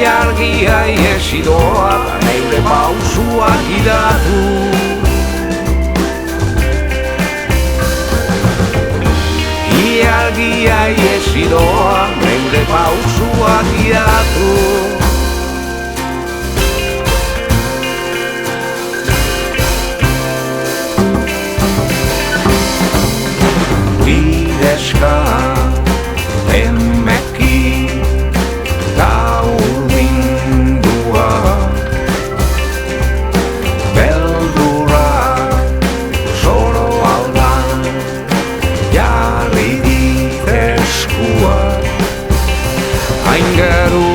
Ilargia iesi doa da neure pausuak idatu. Ilargia iesi doa neure pausuak idatu. Bidezka emeki gaur bindua, beldurra zoro aldan jarri dit eskua. Aingeru,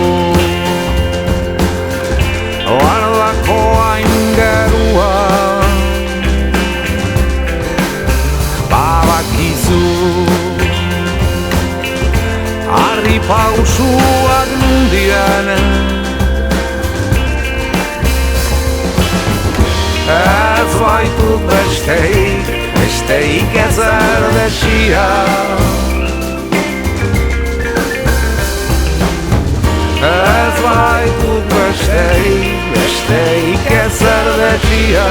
oardako aingerua, babakizu harri pausuak nundian. Ez baitut besteik ezer desia. Ez baitut besteik ezer desia.